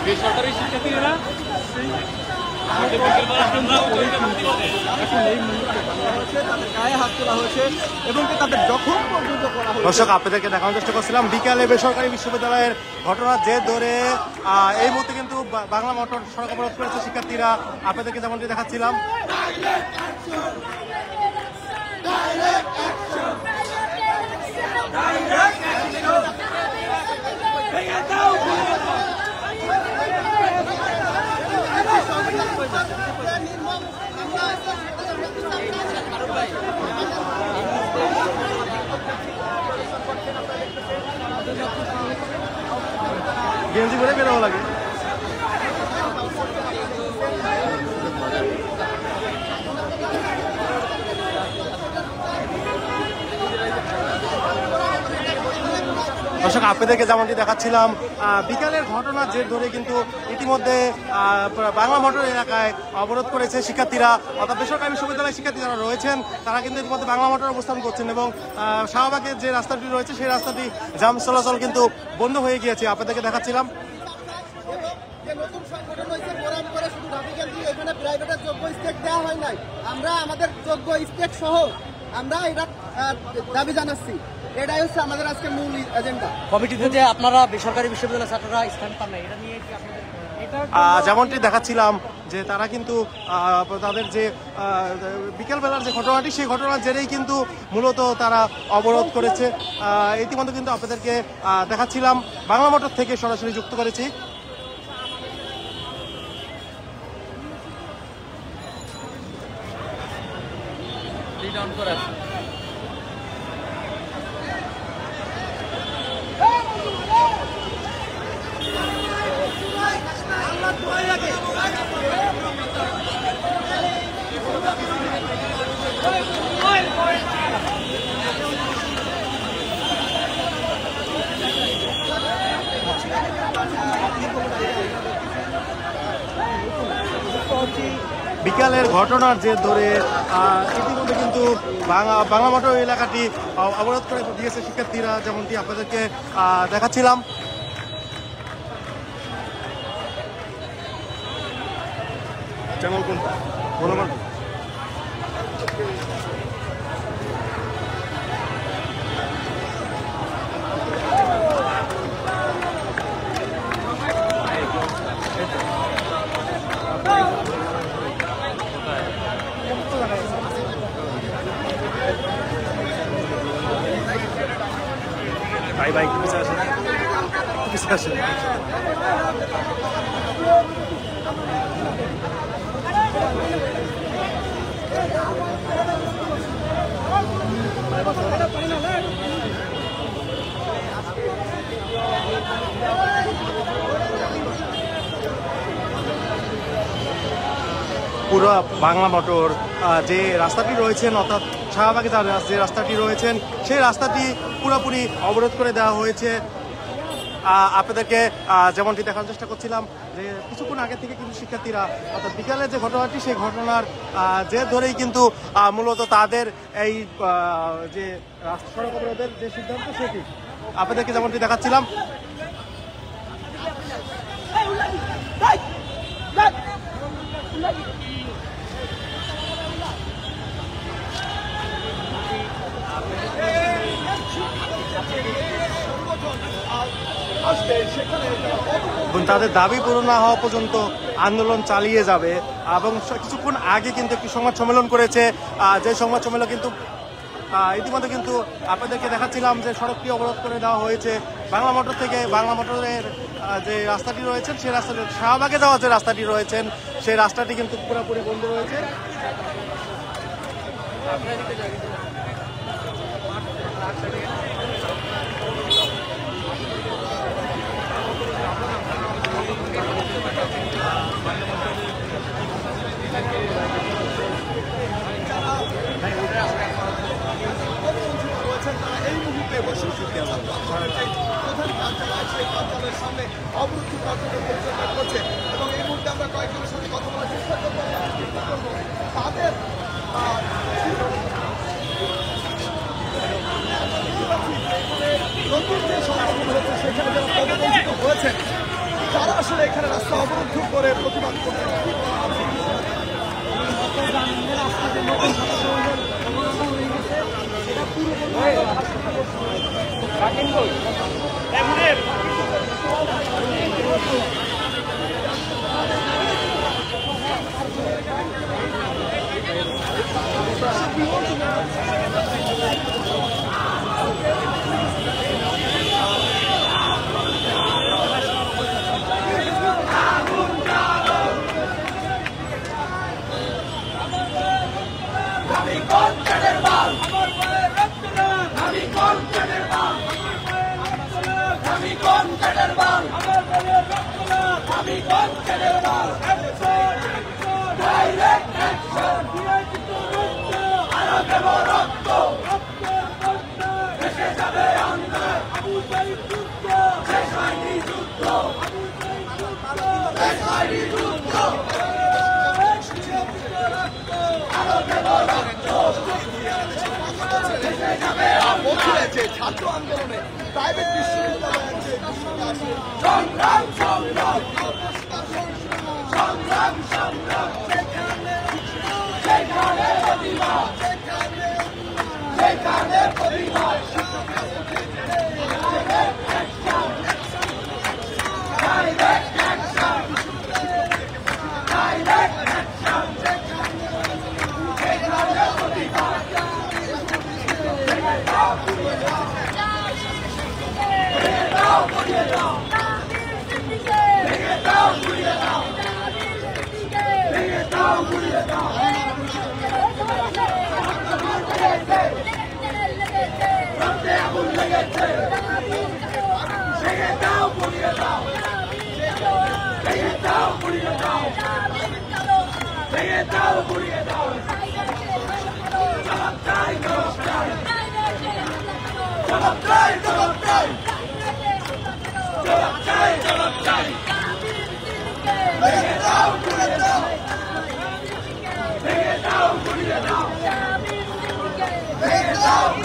বেসরকারি শিক্ষার্থীরা দর্শক আপনাদেরকে দেখানোর চেষ্টা করছিলাম বিকালে বেসরকারি বিশ্ববিদ্যালয়ের ঘটনার জের ধরে এই মুহূর্তে কিন্তু বাংলা মোটর সড়ক অবরোধ করেছে শিক্ষার্থীরা। আপনাদেরকে যেমনটি দেখাচ্ছিলাম গেঞ্জি করে বেরোবো লাগে। দর্শক আপনাদেরকে যেমনটি দেখাচ্ছিলাম বিকালের ঘটনার জের ধরে কিন্তু ইতিমধ্যে বাংলা মোটর এলাকায় অবরোধ করেছে শিক্ষার্থীরা, অর্থাৎ বেসরকারি বিশ্ববিদ্যালয়ের শিক্ষার্থী যারা রয়েছেন তারা কিন্তু ইতিমধ্যে বাংলা মোটর অবস্থান করছেন এবং শাহবাগের যে রাস্তাটি রয়েছে সেই রাস্তাটি যান চলাচল কিন্তু বন্ধ হয়ে গিয়েছে। আপনাদেরকে দেখাচ্ছিলাম আমরা আমাদের যোগ্য স্টেক সহ আমরা এটা দাবি জানাচ্ছি। এটাই হচ্ছে আমাদের আজকে মূল এজেন্ডা। কমিটিতে যে আপনারা বেসরকারি বিশ্ববিদ্যালয়ের ছাত্ররা স্থান পান না, এটা নিয়ে কি আপনাদের যেমনটি দেখাচ্ছিলাম যে তারা কিন্তু তাদের যে বিকেলবেলার যে ঘটনাটি সেই ঘটনার জেরেই কিন্তু মূলত তারা অবরোধ করেছে। ইতিমধ্যে কিন্তু আপনাদেরকে দেখাচ্ছিলাম বাংলা মোটর থেকে সরাসরি যুক্ত করেছি। বিকালের ঘটনার জের ধরে ইতিমধ্যে কিন্তু বাংলা মোটর এলাকাটি অবরোধ করে দিয়েছে শিক্ষার্থীরা, যেমনটি আপনাদেরকে দেখাচ্ছিলাম। চ্যানেল কোনটা ভাই ভাই পিছিয়ে আসেন, পিছিয়ে আসেন। পুরো বাংলা মোটর যে রাস্তাটি রয়েছেন, অর্থাৎ শাহবাগে যে রাস্তাটি রয়েছেন সেই রাস্তাটি পুরোপুরি অবরোধ করে দেওয়া হয়েছে। আপনাদেরকে যেমনটি দেখানোর চেষ্টা করছিলাম যে কিছুক্ষণ আগে থেকে কিন্তু শিক্ষার্থীরা অর্থাৎ বিকালের যে ঘটনাটি সেই ঘটনার জের ধরেই কিন্তু মূলত তাদের এই যে সড়ক অবরোধের যে সিদ্ধান্ত সেটি আপনাদেরকে যেমনটি দেখাচ্ছিলাম। তাদের দাবি পূরণ না হওয়া পর্যন্ত আন্দোলন চালিয়ে যাবে এবং কিছুক্ষণ আগে কিন্তু একটি সংবাদ সম্মেলন করেছে, যে সংবাদ সম্মেলন কিন্তু ইতিমধ্যে কিন্তু আপনাদেরকে দেখাচ্ছিলাম যে সড়কটি অবরোধ করে দেওয়া হয়েছে। বাংলা মোটর থেকে বাংলা মোটরের যে রাস্তাটি রয়েছেন সেই রাস্তাটি শাহবাগে যাওয়ার যে রাস্তাটি রয়েছেন সেই রাস্তাটি কিন্তু পুরোপুরি বন্ধ রয়েছে। সামনে অবরুদ্ধ কার্যক্রম করছে এবং এই মুহূর্তে আমরা কয়েকজনের সাথে কথা বলার চেষ্টা করবো তাদের নতুন যে সংগঠন হচ্ছে সেখানে যারা পদবঞ্চিত হয়েছেন তারা আসলে এখানে যুদ্ধ করে প্রতিবাদ করতে ছাত্র আন্দোলনে প্রাইভেট বিশ্ববিদ্যালয়ের যে সংগ্রাম সংগ্রাম সংগ্রাম সংগ্রাম সেখানে প্রতিভা সেখানে প্রতিভা Hey,